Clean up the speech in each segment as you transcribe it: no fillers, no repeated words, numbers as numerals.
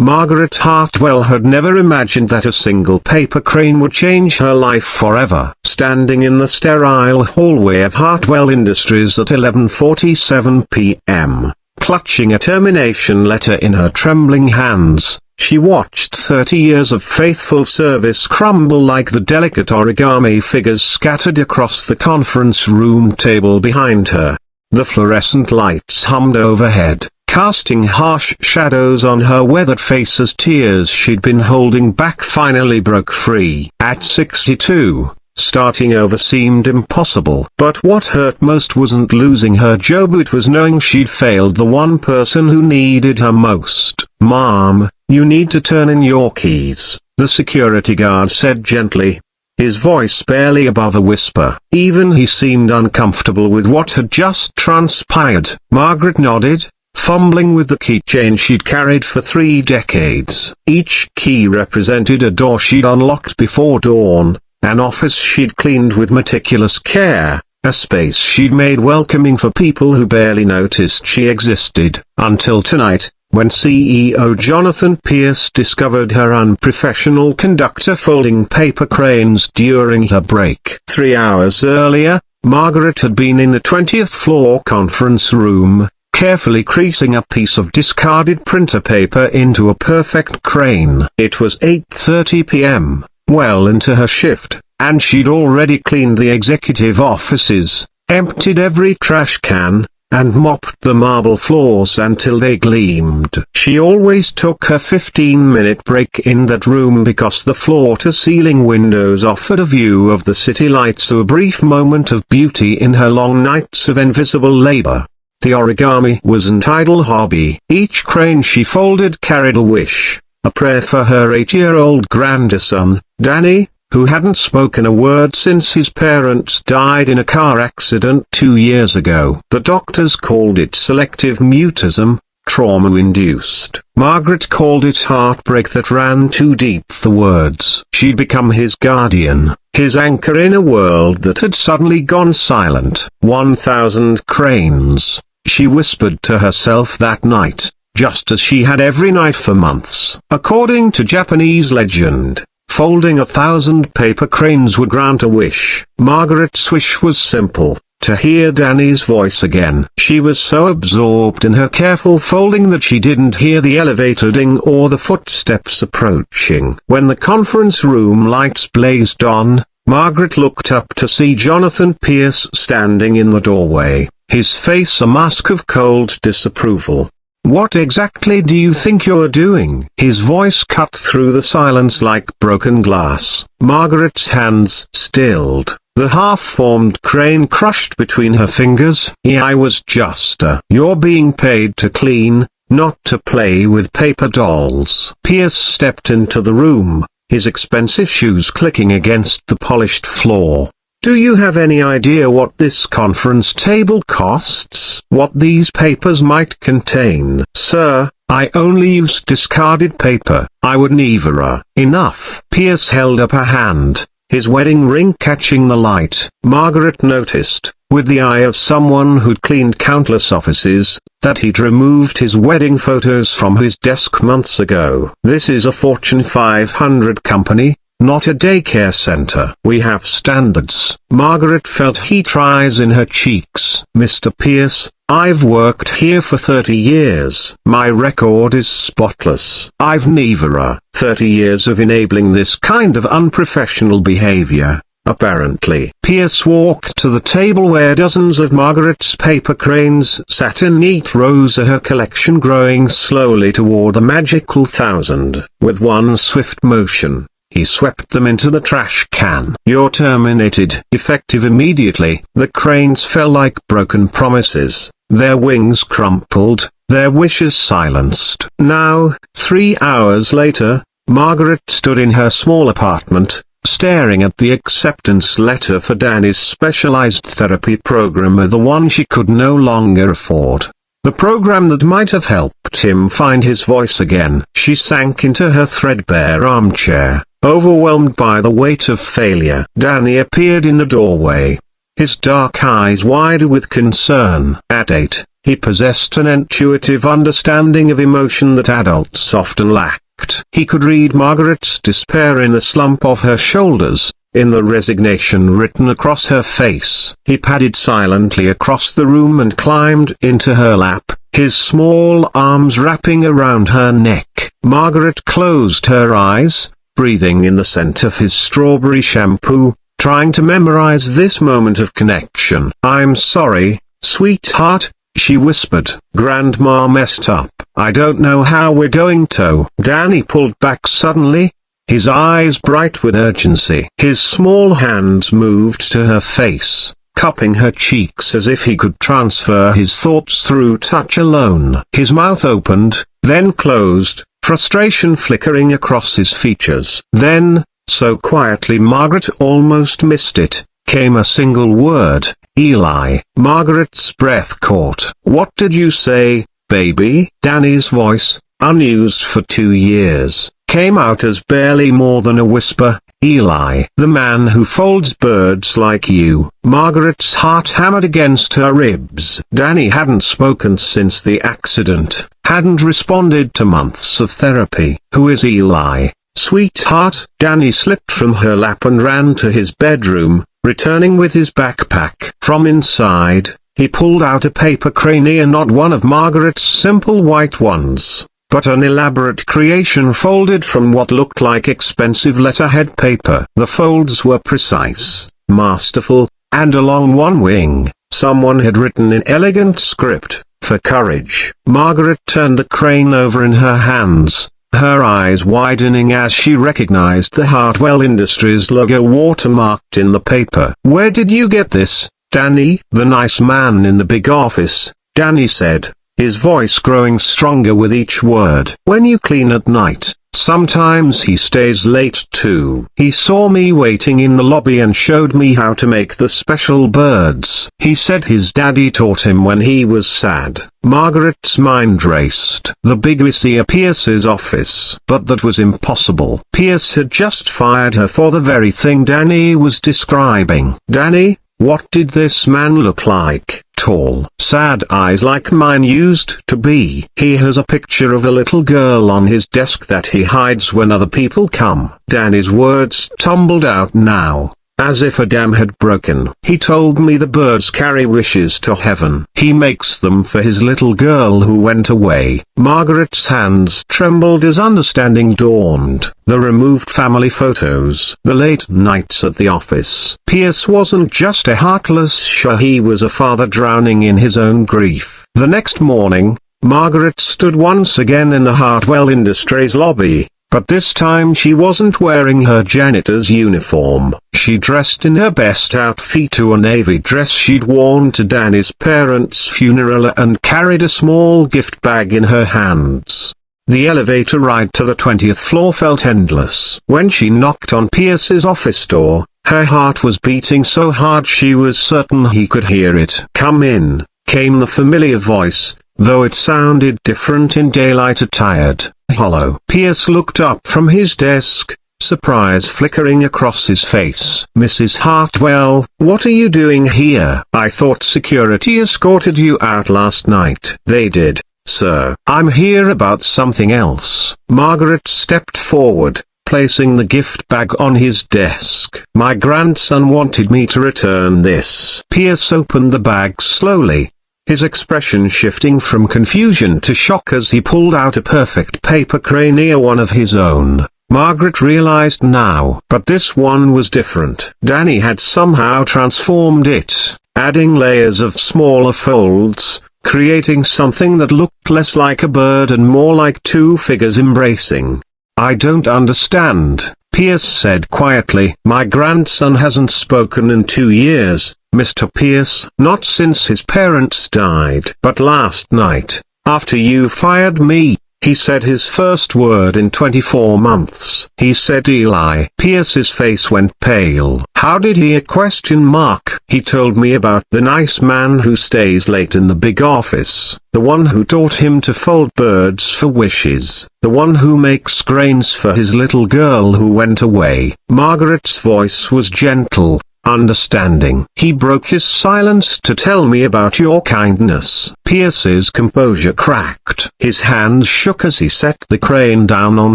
Margaret Hartwell had never imagined that a single paper crane would change her life forever. Standing in the sterile hallway of Hartwell Industries at 11:47 p.m., clutching a termination letter in her trembling hands, she watched 30 years of faithful service crumble like the delicate origami figures scattered across the conference room table behind her. The fluorescent lights hummed overhead, casting harsh shadows on her weathered face as tears she'd been holding back finally broke free. At 62, starting over seemed impossible. But what hurt most wasn't losing her job, it was knowing she'd failed the one person who needed her most. "Mom, you need to turn in your keys," the security guard said gently, his voice barely above a whisper. Even he seemed uncomfortable with what had just transpired. Margaret nodded, fumbling with the keychain she'd carried for 3 decades. Each key represented a door she'd unlocked before dawn, an office she'd cleaned with meticulous care, a space she'd made welcoming for people who barely noticed she existed, until tonight, when CEO Jonathan Pierce discovered her unprofessional conductor folding paper cranes during her break. 3 hours earlier, Margaret had been in the 20th floor conference room, carefully creasing a piece of discarded printer paper into a perfect crane. It was 8:30 p.m., well into her shift, and she'd already cleaned the executive offices, emptied every trash can, and mopped the marble floors until they gleamed. She always took her 15-minute break in that room because the floor-to-ceiling windows offered a view of the city lights, so a brief moment of beauty in her long nights of invisible labor. The origami was an idle hobby. Each crane she folded carried a wish, a prayer for her 8-year-old grandson, Danny, who hadn't spoken a word since his parents died in a car accident 2 years ago. The doctors called it selective mutism, trauma-induced. Margaret called it heartbreak that ran too deep for words. She'd become his guardian, his anchor in a world that had suddenly gone silent. 1,000 cranes, she whispered to herself that night, just as she had every night for months. According to Japanese legend, folding 1,000 paper cranes would grant a wish. Margaret's wish was simple, to hear Danny's voice again. She was so absorbed in her careful folding that she didn't hear the elevator ding or the footsteps approaching. When the conference room lights blazed on, Margaret looked up to see Jonathan Pierce standing in the doorway, his face a mask of cold disapproval. "What exactly do you think you're doing?" His voice cut through the silence like broken glass. Margaret's hands stilled, the half-formed crane crushed between her fingers. "I was just You're being paid to clean, not to play with paper dolls." Pierce stepped into the room, his expensive shoes clicking against the polished floor. "Do you have any idea what this conference table costs? What these papers might contain?" "Sir, I only use discarded paper. I would never." "Enough." Pierce held up a hand, his wedding ring catching the light. Margaret noticed, with the eye of someone who'd cleaned countless offices, that he'd removed his wedding photos from his desk months ago. "This is a Fortune 500 company, not a daycare center. We have standards." Margaret felt heat rise in her cheeks. "Mr. Pierce, I've worked here for 30 years. My record is spotless. I've never 30 years of enabling this kind of unprofessional behavior, apparently." Pierce walked to the table where dozens of Margaret's paper cranes sat in neat rows, her collection growing slowly toward the magical 1,000. With one swift motion, he swept them into the trash can. "You're terminated." Effective immediately, the cranes fell like broken promises, their wings crumpled, their wishes silenced. Now, 3 hours later, Margaret stood in her small apartment, staring at the acceptance letter for Danny's specialized therapy program, the one she could no longer afford. The program that might have helped him find his voice again. She sank into her threadbare armchair, overwhelmed by the weight of failure. Danny appeared in the doorway, his dark eyes wide with concern. At 8, He possessed an intuitive understanding of emotion that adults often lacked. He could read Margaret's despair in the slump of her shoulders, in the resignation written across her face. He padded silently across the room and climbed into her lap, his small arms wrapping around her neck. Margaret closed her eyes, breathing in the scent of his strawberry shampoo, trying to memorize this moment of connection. "I'm sorry, sweetheart," she whispered. "Grandma messed up. I don't know how we're going to." Danny pulled back suddenly, his eyes bright with urgency. His small hands moved to her face, cupping her cheeks as if he could transfer his thoughts through touch alone. His mouth opened, then closed, frustration flickering across his features. Then, so quietly Margaret almost missed it, came a single word: Eli. Margaret's breath caught. "What did you say, baby?" Danny's voice, unused for 2 years, came out as barely more than a whisper. "Eli, the man who folds birds like you." Margaret's heart hammered against her ribs. Danny hadn't spoken since the accident, hadn't responded to months of therapy. "Who is Eli, sweetheart?" Danny slipped from her lap and ran to his bedroom, returning with his backpack. From inside, he pulled out a paper crane, not one of Margaret's simple white ones, but an elaborate creation folded from what looked like expensive letterhead paper. The folds were precise, masterful, and along one wing, someone had written in elegant script, "For courage." Margaret turned the crane over in her hands, her eyes widening as she recognized the Hartwell Industries logo watermarked in the paper. "Where did you get this, Danny?" "The nice man in the big office," Danny said, his voice growing stronger with each word. "When you clean at night, sometimes he stays late too. He saw me waiting in the lobby and showed me how to make the special birds. He said his daddy taught him when he was sad." Margaret's mind raced. The big Messiah Pierce's office. But that was impossible. Pierce had just fired her for the very thing Danny was describing. "Danny, what did this man look like?" "Tall, sad eyes like mine used to be. He has a picture of a little girl on his desk that he hides when other people come." Danny's words tumbled out now, as if a dam had broken. "He told me the birds carry wishes to heaven. He makes them for his little girl who went away." Margaret's hands trembled as understanding dawned. The removed family photos, the late nights at the office. Pierce wasn't just a heartless shah, he was a father drowning in his own grief. The next morning, Margaret stood once again in the Hartwell Industries lobby. But this time she wasn't wearing her janitor's uniform. She dressed in her best outfit, to a navy dress she'd worn to Danny's parents' funeral, and carried a small gift bag in her hands. The elevator ride to the 20th floor felt endless. When she knocked on Pierce's office door, her heart was beating so hard she was certain he could hear it. "Come in," came the familiar voice, though it sounded different in daylight attired. Hollow. Pierce looked up from his desk, surprise flickering across his face. "Mrs. Hartwell, what are you doing here?" "I thought security escorted you out last night." "They did, sir." "I'm here about something else." Margaret stepped forward, placing the gift bag on his desk. "My grandson wanted me to return this." Pierce opened the bag slowly, his expression shifting from confusion to shock as he pulled out a perfect paper crane, one of his own. Margaret realized now, but this one was different. Danny had somehow transformed it, adding layers of smaller folds, creating something that looked less like a bird and more like two figures embracing. "I don't understand," Pierce said quietly. "My grandson hasn't spoken in 2 years, Mr. Pierce." "Not since his parents died. But last night, after you fired me, he said his first word in 24 months. He said Eli." Pierce's face went pale. "How did he?" a question mark. "He told me about the nice man who stays late in the big office, the one who taught him to fold birds for wishes, the one who makes cranes for his little girl who went away." Margaret's voice was gentle, understanding. He broke his silence to tell me about your kindness. Pierce's composure cracked. His hands shook as he set the crane down on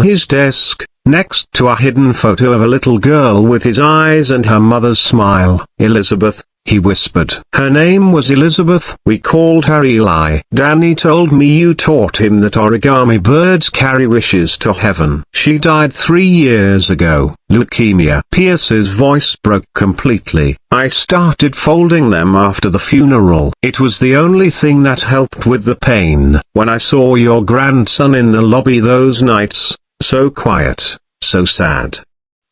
his desk, next to a hidden photo of a little girl with his eyes and her mother's smile. Elizabeth, he whispered. Her name was Elizabeth. We called her Eli. Danny told me you taught him that origami birds carry wishes to heaven. She died 3 years ago. Leukemia. Pierce's voice broke completely. I started folding them after the funeral. It was the only thing that helped with the pain. When I saw your grandson in the lobby those nights, so quiet, so sad,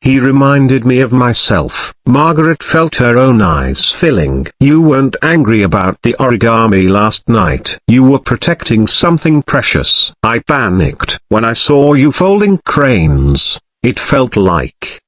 he reminded me of myself. Margaret felt her own eyes filling. You weren't angry about the origami last night. You were protecting something precious. I panicked. When I saw you folding cranes, it felt like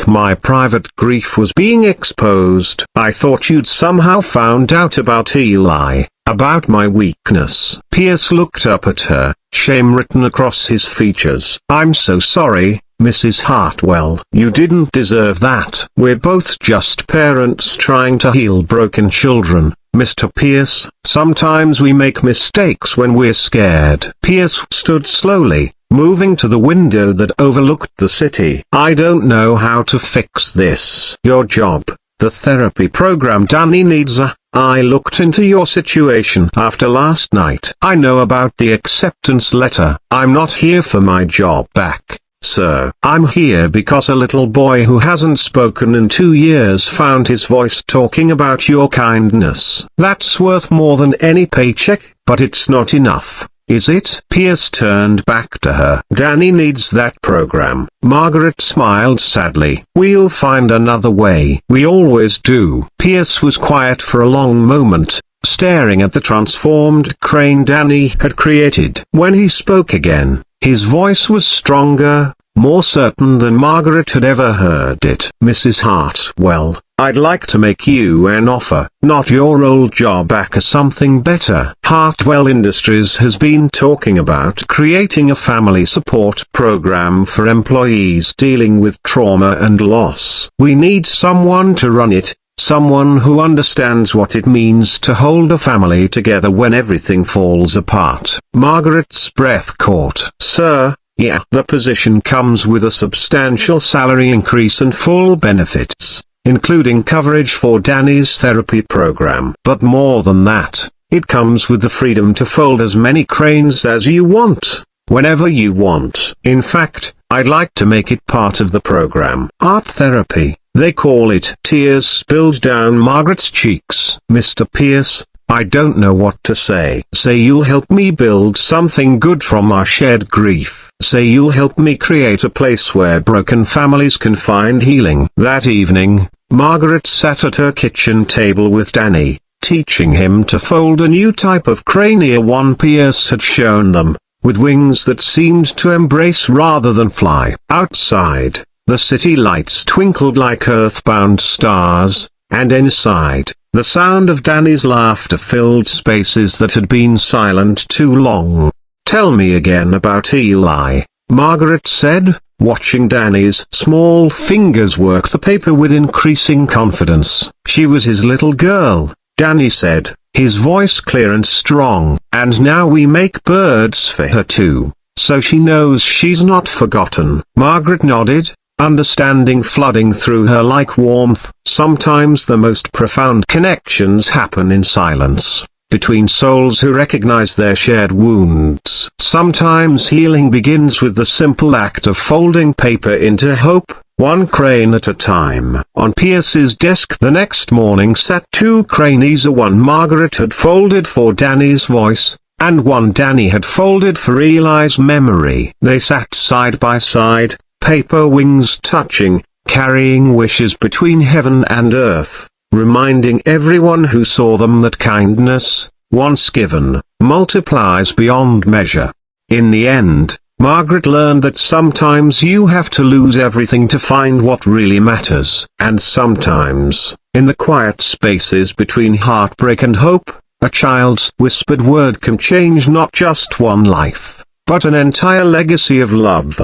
my private grief was being exposed. I thought you'd somehow found out about Eli, about my weakness. Pierce looked up at her, shame written across his features. I'm so sorry, Mrs. Hartwell. You didn't deserve that. We're both just parents trying to heal broken children, Mr. Pierce. Sometimes we make mistakes when we're scared. Pierce stood slowly, moving to the window that overlooked the city. I don't know how to fix this. Your job, the therapy program Danny needs. I looked into your situation after last night. I know about the acceptance letter. I'm not here for my job back, sir. I'm here because a little boy who hasn't spoken in 2 years found his voice talking about your kindness. That's worth more than any paycheck, but it's not enough, is it? Pierce turned back to her. Danny needs that program. Margaret smiled sadly. We'll find another way. We always do. Pierce was quiet for a long moment, staring at the transformed crane Danny had created. When he spoke again, his voice was stronger, more certain than Margaret had ever heard it. Mrs. Hartwell, I'd like to make you an offer. Not your old job back as something better. Hartwell Industries has been talking about creating a family support program for employees dealing with trauma and loss. We need someone to run it. Someone who understands what it means to hold a family together when everything falls apart. Margaret's breath caught. Sir, yeah, the position comes with a substantial salary increase and full benefits, including coverage for Danny's therapy program. But more than that, it comes with the freedom to fold as many cranes as you want, whenever you want. In fact, I'd like to make it part of the program. Art therapy, they call it. Tears spilled down Margaret's cheeks. Mr. Pierce, I don't know what to say. Say you'll help me build something good from our shared grief. Say you'll help me create a place where broken families can find healing. That evening, Margaret sat at her kitchen table with Danny, teaching him to fold a new type of crane one Pierce had shown them, with wings that seemed to embrace rather than fly. Outside, the city lights twinkled like earthbound stars, and inside, the sound of Danny's laughter filled spaces that had been silent too long. Tell me again about Eli, Margaret said, watching Danny's small fingers work the paper with increasing confidence. She was his little girl, Danny said, his voice clear and strong. And now we make birds for her too, so she knows she's not forgotten. Margaret nodded, understanding flooding through her like warmth. Sometimes the most profound connections happen in silence, between souls who recognize their shared wounds. Sometimes healing begins with the simple act of folding paper into hope, one crane at a time. On Pierce's desk the next morning sat 2 cranes, one Margaret had folded for Danny's voice, and one Danny had folded for Eli's memory. They sat side by side, paper wings touching, carrying wishes between heaven and earth, reminding everyone who saw them that kindness, once given, multiplies beyond measure. In the end, Margaret learned that sometimes you have to lose everything to find what really matters. And sometimes, in the quiet spaces between heartbreak and hope, a child's whispered word can change not just one life, but an entire legacy of love.